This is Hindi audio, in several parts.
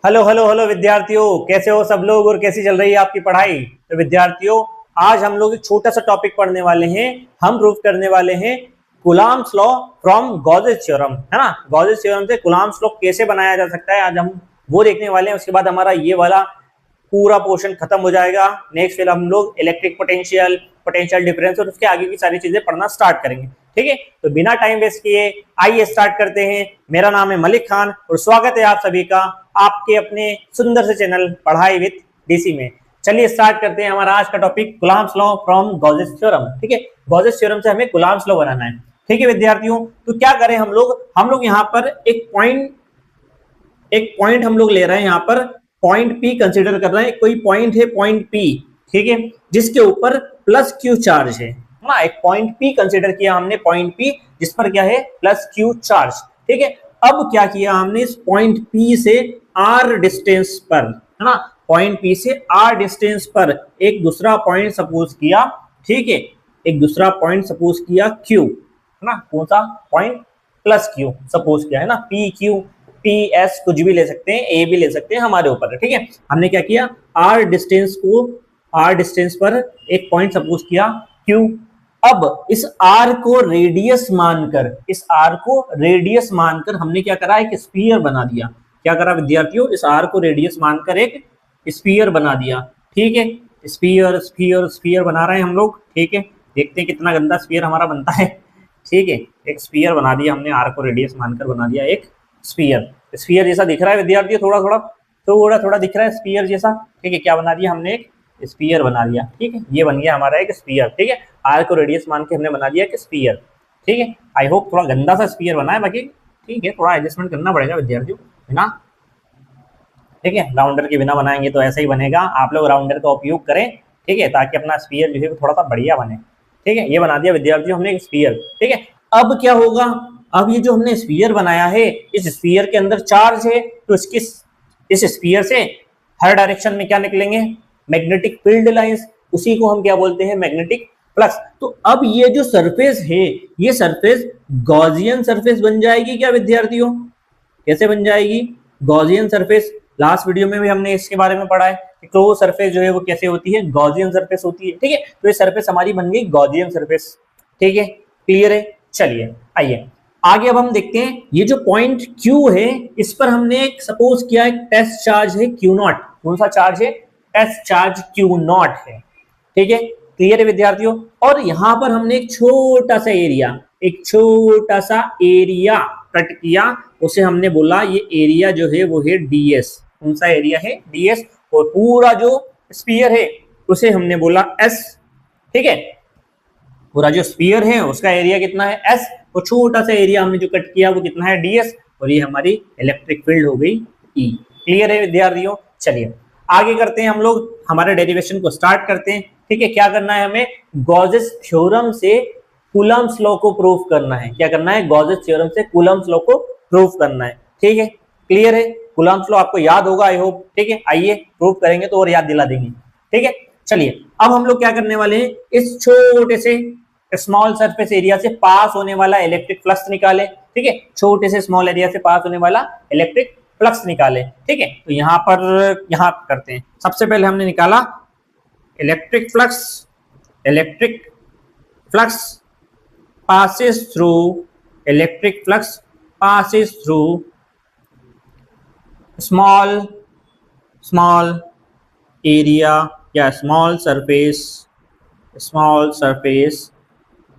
हेलो हेलो हेलो विद्यार्थियों, कैसे हो सब लोग और कैसी चल रही है आपकी पढ़ाई। तो विद्यार्थियों, आज हम लोग एक छोटा सा टॉपिक पढ़ने वाले हैं। हम प्रूव करने वाले हैं Coulomb's law from Gauss's theorem, है ना। गॉसेस थ्योरम से कूलम्ब्स लॉ कैसे बनाया जा सकता है, आज हम वो देखने वाले हैं। उसके बाद हमारा ये वाला पूरा पोर्शन खत्म हो जाएगा। नेक्स्ट फिर हम लोग इलेक्ट्रिक पोटेंशियल, पोटेंशियल डिफरेंस और उसके आगे की सारी चीजें पढ़ना स्टार्ट करेंगे। ठीक है, तो बिना टाइम वेस्ट किए आइए स्टार्ट करते हैं। मेरा नाम है मलिक खान और स्वागत है आप सभी का आपके अपने सुंदर से चैनल पढ़ाई विद डीसी में। चलिए स्टार्ट करते हैं हमारा आज का topic Coulomb's law from Gauss's theorem. ठीक है, गॉसेस थ्योरम से हमें कूलम्ब्स लॉ बनाना है। ठीक है विद्यार्थियों, तो क्या करें हम लोग यहाँ पर एक पॉइंट हम लोग ले रहे हैं। यहाँ पर पॉइंट पी कंसीडर कर रहे हैं। कोई पॉइंट है पॉइंट पी, ठीक है, जिसके ऊपर प्लस क्यू चार्ज है ना। एक पॉइंट पी कंसीडर किया हमने, पॉइंट पी जिस पर क्या है प्लस क्यू चार्ज। ठीक है, अब क्या किया हमने, इस पॉइंट पी से आर डिस्टेंस पर, है ना, पॉइंट पी से आर डिस्टेंस पर एक दूसरा पॉइंट सपोज किया। ठीक है, एक दूसरा पॉइंट सपोज किया क्यू, है ना। कौन सा पॉइंट, प्लस क्यू सपोज किया, है ना। पी क्यू पी एस कुछ भी ले सकते हैं, ए भी ले सकते हैं, हमारे ऊपर है। ठीक है, हमने क्या किया, आर डिस्टेंस पर एक पॉइंट सपोज किया क्यू। अब इस आर को रेडियस मानकर हमने क्या करा, एक स्फीयर बना दिया। क्या करा विद्यार्थियों, इस आर को रेडियस मानकर एक स्फीयर बना दिया। ठीक है, स्फीयर स्फीयर स्फीयर बना रहे हैं हम लोग। ठीक है, देखते हैं कितना गंदा स्फीयर हमारा बनता है। ठीक है, एक स्फीयर बना दिया हमने, आर को रेडियस मानकर बना दिया एक स्फीयर जैसा दिख रहा है विद्यार्थी, थोड़ा थोड़ा दिख रहा है स्फीयर जैसा। ठीक है, क्या बना दिया हमने, एक स्फीयर बना दिया। ठीक है, ये बन गया हमारा एक स्फीयर। ठीक है, आर को रेडियस मान के हमने बना दिया एक स्फीयर। ठीक है, आई होप थोड़ा गंदा सा स्फीयर बना है, बाकी ठीक है, थोड़ा एडजस्टमेंट करना पड़ेगा विद्यार्थियों, बिना, ठीक है, राउंडर के बिना बनाएंगे तो ऐसा ही बनेगा। आप लोग राउंडर का उपयोग करें, ठीक है, ताकि अपना स्फीयर जो है थोड़ा सा बढ़िया बने। ठीक है, ये बना दिया विद्यार्थियों हमने एक स्फीयर। ठीक है, अब क्या होगा, अब ये जो हमने स्फीयर बनाया है, इस स्फीयर के अंदर चार्ज है, तो इस स्फीयर से हर डायरेक्शन में क्या निकलेंगे, मैग्नेटिक फील्ड लाइंस। उसी को हम क्या बोलते हैं, मैग्नेटिक फ्लक्स। तो अब ये जो सरफेस है, ये सरफेस गॉसियन सरफेस बन जाएगी क्या विद्यार्थियों। कैसे बन जाएगी, गॉसियन सरफेस। लास्ट वीडियो में भी हमने इसके बारे में पढ़ा है कि क्लोज सरफेस जो है वो कैसे होती है, गॉसियन सरफेस होती है। ठीक है, तो ये सरफेस हमारी बन गई गॉसियन सरफेस। ठीक है, क्लियर है। चलिए आइए आगे, अब हम देखते हैं ये जो पॉइंट Q है, इस पर हमने एक सपोज किया एक टेस्ट चार्ज है Q0। कौन सा चार्ज है, टेस्ट चार्ज Q0 है। ठीक है, क्लियर है विद्यार्थियों। और यहां पर हमने एक छोटा सा एरिया कट किया, उसे हमने बोला ये एरिया जो है वो है ds। कौन सा एरिया है, ds। और पूरा जो स्फीयर है उसे हमने बोला s। ठीक है, पूरा जो स्फीयर है उसका एरिया कितना है, s। और छोटा सा एरिया हमने जो कट किया वो कितना है, ds। और ये हमारी इलेक्ट्रिक फील्ड हो गई E। क्लियर है विद्यार्थियों। चलिए आगे करते हैं, हम लोग हमारे डेरिवेशन को स्टार्ट करते हैं। ठीक है, क्या करना है हमें, गॉसेस थ्योरम से कूलम्ब्स लॉ को प्रूव करना है। क्या करना है, गॉसेस थ्योरम से कूलम्ब्स लॉ को प्रूव करना है। ठीक है, क्लियर है। कूलम्ब्स लॉ आपको याद होगा आई होप। ठीक है, आइए प्रूव करेंगे तो और याद दिला देंगे। ठीक है, चलिए अब हम लोग क्या करने वाले हैं, इस छोटे से स्मॉल सरफेस एरिया से पास होने वाला इलेक्ट्रिक फ्लक्स निकाले। ठीक है, छोटे से स्मॉल एरिया से पास होने वाला इलेक्ट्रिक फ्लक्स निकाले। ठीक है, तो यहां करते हैं। सबसे पहले हमने निकाला electric flux passes through small area या small surface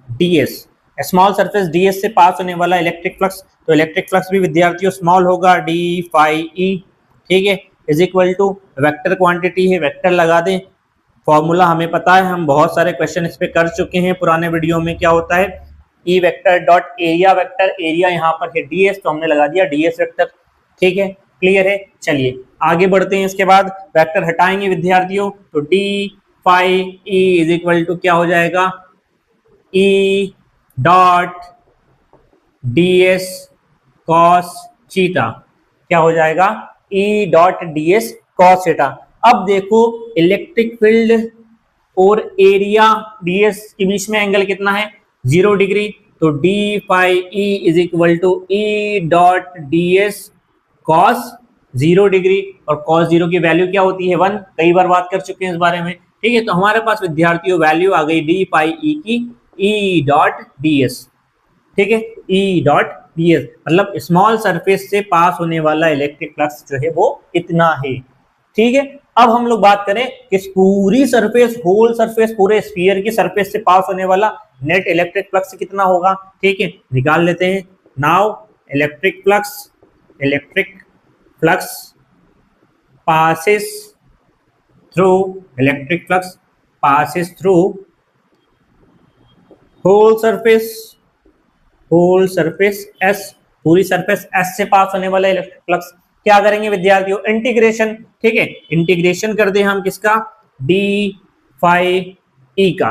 ds। Small surface ds से पास होने वाला इलेक्ट्रिक फ्लक्स, तो इलेक्ट्रिक फ्लक्स भी विद्यार्थियों स्मॉल होगा, d phi e। ठीक है, is equal to vector quantity है, वेक्टर लगा दें। फॉर्मूला हमें पता है, हम बहुत सारे क्वेश्चन इस पे कर चुके हैं पुराने वीडियो में। क्या होता है, E vector dot area vector, area यहाँ पर है ds, तो हमने लगा दिया ds वेक्टर। ठीक है, क्लियर है। चलिए आगे बढ़ते हैं, इसके बाद वेक्टर हटाएंगे विद्यार्थियों, तो d phi e is equal to क्या हो जाएगा, E dot ds cos theta. क्या हो जाएगा, E dot ds cos theta. अब देखो इलेक्ट्रिक फील्ड और एरिया ds के बीच में एंगल कितना है, 0 डिग्री। तो d phi e is equal to E dot ds cos 0 degree और cos 0 की वैल्यू क्या होती है 1, कई बार बात कर चुके हैं इस बारे में। ठीक है, तो हमारे पास विद्यार्थियों वैल्यू आ गई डी पाई ई की ई डॉट डी एस। ठीक है, ई डॉट डी एस मतलब स्मॉल सरफेस से पास होने वाला इलेक्ट्रिक फ्लक्स जो है वो इतना है। ठीक है, अब हम लोग बात करें कि पूरी सरफेस, होल सरफेस, पूरे स्फीयर की सरफेस से पास होने वाला नेट इलेक्ट्रिक फ्लक्स कितना होगा। ठीक है, निकाल लेते हैं। Now electric flux passes through electric flux passes through whole surface S, पूरी सरफेस S से पास होने वाला इलेक्ट्रिक फ्लक्स क्या करेंगे विद्यार्थियों, इंटीग्रेशन। ठीक है, इंटीग्रेशन कर दे हम किसका, डी फाई ई का,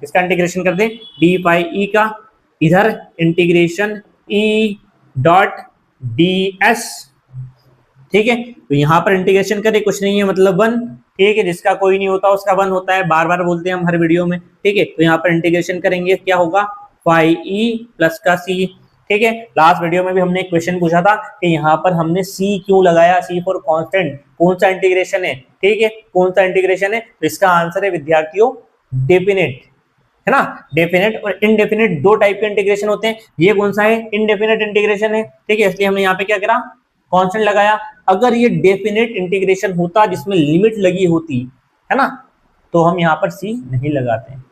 किसका इंटीग्रेशन कर दे, डी फाई ई का। इधर integration E dot D S. ठीक है, तो यहां पर इंटीग्रेशन करें, कुछ नहीं है मतलब 1। ठीक है, जिसका कोई नहीं होता उसका 1 होता है, बार बार बोलते हैं हम हर वीडियो में। ठीक है, तो यहाँ पर इंटीग्रेशन करेंगे, क्या होगा, फाई ई प्लस का सी। ठीक है, लास्ट वीडियो में भी हमने एक क्वेश्चन पूछा था कि यहाँ पर हमने सी क्यों लगाया, सी फॉर कांस्टेंट, कौन सा इंटीग्रेशन है। ठीक है, कौन सा इंटीग्रेशन है, तो इसका आंसर है विद्यार्थियों डेफिनेट, है ना। डेफिनेट और इनडेफिनेट दो टाइप के इंटीग्रेशन होते हैं, ये कौन सा है, इनडेफिनेट इंटीग्रेशन है। ठीक है, इसलिए हमने यहाँ पे क्या करा, कांस्टेंट लगाया। अगर ये डेफिनेट इंटीग्रेशन होता जिसमें लिमिट लगी होती, है ना, तो हम यहाँ पर सी नहीं लगाते हैं,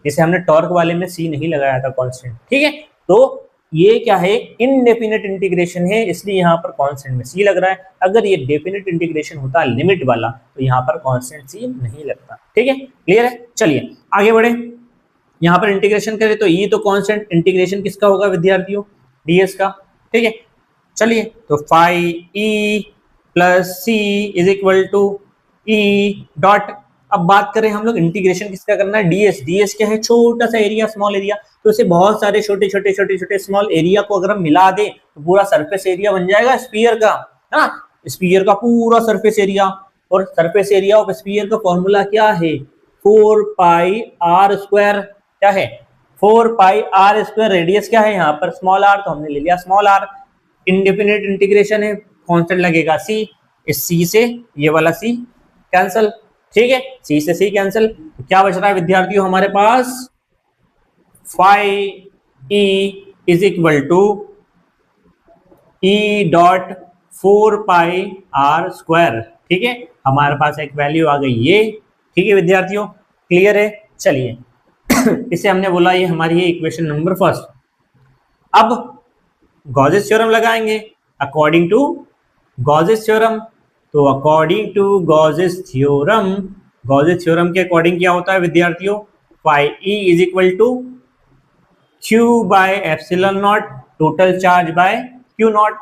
जैसे हमने टॉर्क वाले में सी नहीं लगाया था कांस्टेंट। ठीक है, तो ये क्या है, इनडेफिनेट इंटीग्रेशन है, इसलिए यहाँ पर कांस्टेंट में सी लग रहा है। अगर ये डेफिनेट इंटीग्रेशन होता लिमिट वाला, तो यहाँ पर कांस्टेंट सी नहीं लगता। ठीक है, क्लियर है, चलिए आगे बढ़े। यहाँ पर इंटीग्रेशन करें तो ये तो कांस्टेंट, इंटीग्रेशन किसका होगा विद्यार्थियों, डीएस का। ठीक है, चलिए, तो phi E plus C is equal to E dot. अब बात करें हम लोग इंटीग्रेशन किसका करना है, डीएस। डीएस क्या है, छोटा सा एरिया, स्मॉल एरिया। तो इसे बहुत सारे छोटे छोटे स्मॉल एरिया को अगर हम मिला दे तो पूरा सरफेस एरिया बन जाएगा स्फीयर का, है ना। स्फीयर का पूरा सरफेस एरिया, और सरफेस एरिया ऑफ स्फीयर का फॉर्मूला क्या है, 4 पाई आर स्क्वायर। क्या है, 4 पाई आर स्क्वायर। रेडियस क्या है यहाँ पर, स्मॉल आर, तो हमने ले लिया स्मॉल आर। इंडेफिनिट इंटीग्रेशन है, कांस्टेंट लगेगा सी, इस सी से ये वाला सी कैंसिल। ठीक है, सी से सी कैंसिल, तो क्या बच रहा है विद्यार्थियों हमारे पास, phi E is equal to E dot 4 pi R square. ठीक है, हमारे पास एक वैल्यू आ गई ये। ठीक है विद्यार्थियों, क्लियर है, चलिए इसे हमने बोला ये हमारी है इक्वेशन नंबर फर्स्ट। अब गॉसेस थ्योरम लगाएंगे अकॉर्डिंग टू गॉसेस थ्योरम। तो अकॉर्डिंग टू गॉसेस थ्योरम के अकॉर्डिंग क्या होता है विद्यार्थियों, phi E is equal to Q by epsilon naught total charge by Q naught,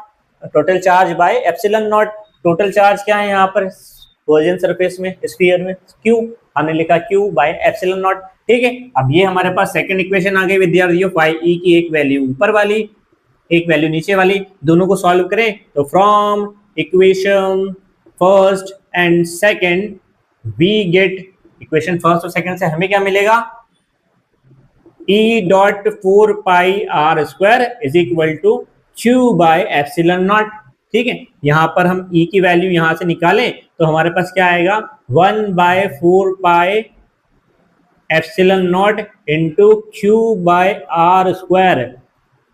total charge by epsilon naught. Total charge क्या है यहाँ पर गॉसियन सरफेस में, स्फीयर में, क्यू, हमने लिखा क्यू बाय एप्सिलॉन नॉट। ठीक है, अब ये हमारे पास सेकंड इक्वेशन आ गई विद्यार्थियों, फाई ई की एक वैल्यू ऊपर वाली, एक वैल्यू नीचे वाली, दोनों को सॉल्व करें तो from equation first and second we get, equation first और सेकंड से हमें क्या मिलेगा, E dot 4 pi R square is equal to Q by epsilon naught. ठीक है, यहां पर हम ई की वैल्यू यहां से निकालें तो हमारे पास क्या आएगा, 1 by 4 pi epsilon naught into Q by R square.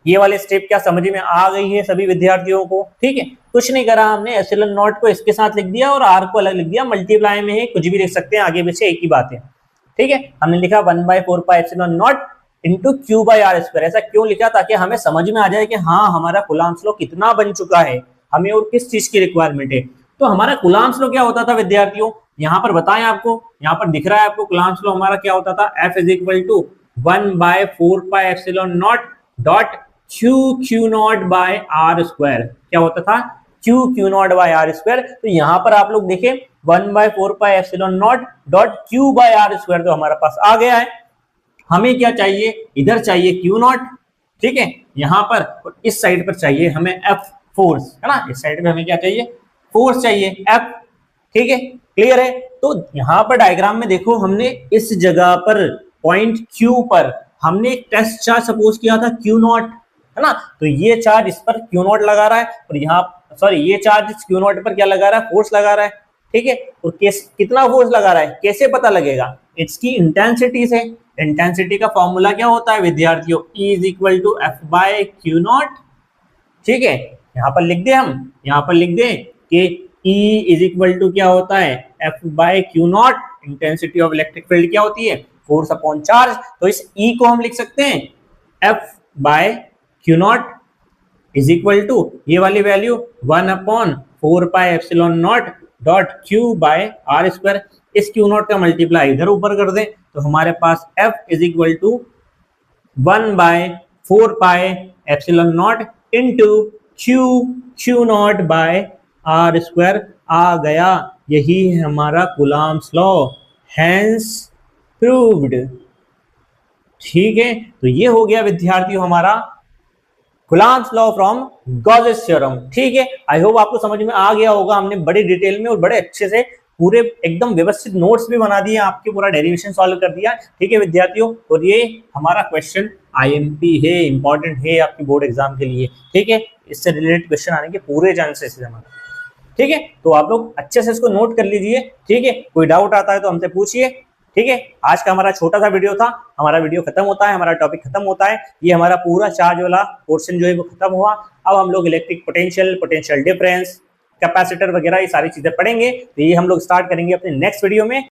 ये वाले स्टेप क्या समझ में आ गई है सभी विद्यार्थियों को। ठीक है, कुछ नहीं करा हमने, एप्सिलॉन नॉट को इसके साथ लिख दिया और आर को अलग लिख दिया, मल्टीप्लाई में है, कुछ भी लिख सकते हैं, आगे पीछे एक ही बात है। ठीक है, हमने लिखा 1 by 4 pi epsilon naught into Q by R square. ऐसा क्यों लिखा, ताकि हमें समझ में आ जाए कि हाँ हमारा कूलम्ब्स लॉ कितना बन चुका है, हमें और किस चीज की रिक्वायरमेंट है। तो हमारा कूलम्ब्स लॉ क्या होता था विद्यार्थियों, यहाँ पर बताएं आपको, यहाँ पर दिख रहा है आपको कूलम्ब्स लॉ हमारा क्या होता था, F is equal to 1 by 4 pi epsilon naught dot Q naught by R square. क्या होता था, Q naught by R square. तो यहाँ पर आप लोग देखें 1 by 4 pi epsilon naught dot Q by R square तो हमारे पास आ गया है। हमें क्या चाहिए, इधर चाहिए क्यू नॉट, ठीक है, यहाँ पर, और इस साइड पर चाहिए हमें एफ फोर्स, है ना, इस साइड पे हमें क्या चाहिए, फोर्स चाहिए एफ। ठीक है, क्लियर है। तो यहाँ पर डायग्राम में देखो, हमने इस जगह पर पॉइंट क्यू पर हमने एक टेस्ट चार्ज सपोज किया था क्यू नॉट, है ना, तो ये चार्ज इस पर क्यू नॉट लगा रहा है और यहाँ सॉरी ये चार्ज क्यू नॉट पर क्या लगा रहा है, फोर्स लगा रहा है, ठीक है। और कितना फोर्स लगा रहा है कैसे पता लगेगा, इसकी इंटेंसिटी से। इंटेंसिटी का फॉर्मूला क्या होता है विद्यार्थियों, E is equal to F by Q naught, ठीक है। यहाँ पर लिख दे, हम यहाँ पर लिख दे कि E इज इक्वल टू क्या होता है, F by Q naught, intensity of electric field क्या होती है, फोर्स अपॉन चार्ज। तो इस E को हम लिख सकते हैं F by Q naught is equal to ये वाली value 1/4πε0 dot Q by R square. इस क्यू नॉट का मल्टीप्लाई इधर ऊपर कर दें तो हमारे पास F is equal to 1/4πε0 into Q naught by R square आ गया। यही है हमारा कूलम्ब्स लॉ, हेंस प्रूव्ड, ठीक है। तो ये हो गया विद्यार्थियों हमारा Coulomb's law from Gauss's theorem, ठीक है। आई होप आपको समझ में आ गया होगा, हमने बड़े डिटेल में और बड़े अच्छे से पूरे एकदम व्यवस्थित नोट्स भी बना दिए आपके, पूरा डेरिवेशन सॉल्व कर दिया, ठीक है विद्यार्थियों। और ये हमारा क्वेश्चन आईएमपी है, इंपॉर्टेंट है आपके बोर्ड एग्जाम के लिए, ठीक है। इससे रिलेटेड क्वेश्चन आने के पूरे चांसेस है हमारे, ठीक है। तो आप लोग अच्छे से इसको नोट कर लीजिए, ठीक है। कोई डाउट आता है तो हमसे पूछिए, ठीक है। आज का हमारा छोटा सा वीडियो था, हमारा वीडियो खत्म होता है, हमारा टॉपिक खत्म होता है, ये हमारा पूरा चार्ज वाला पोर्शन जो है वो खत्म हुआ। अब हम लोग electric potential, potential difference, capacitor वगैरह ये सारी चीजें पढ़ेंगे। तो ये हम लोग स्टार्ट करेंगे अपने नेक्स्ट वीडियो में।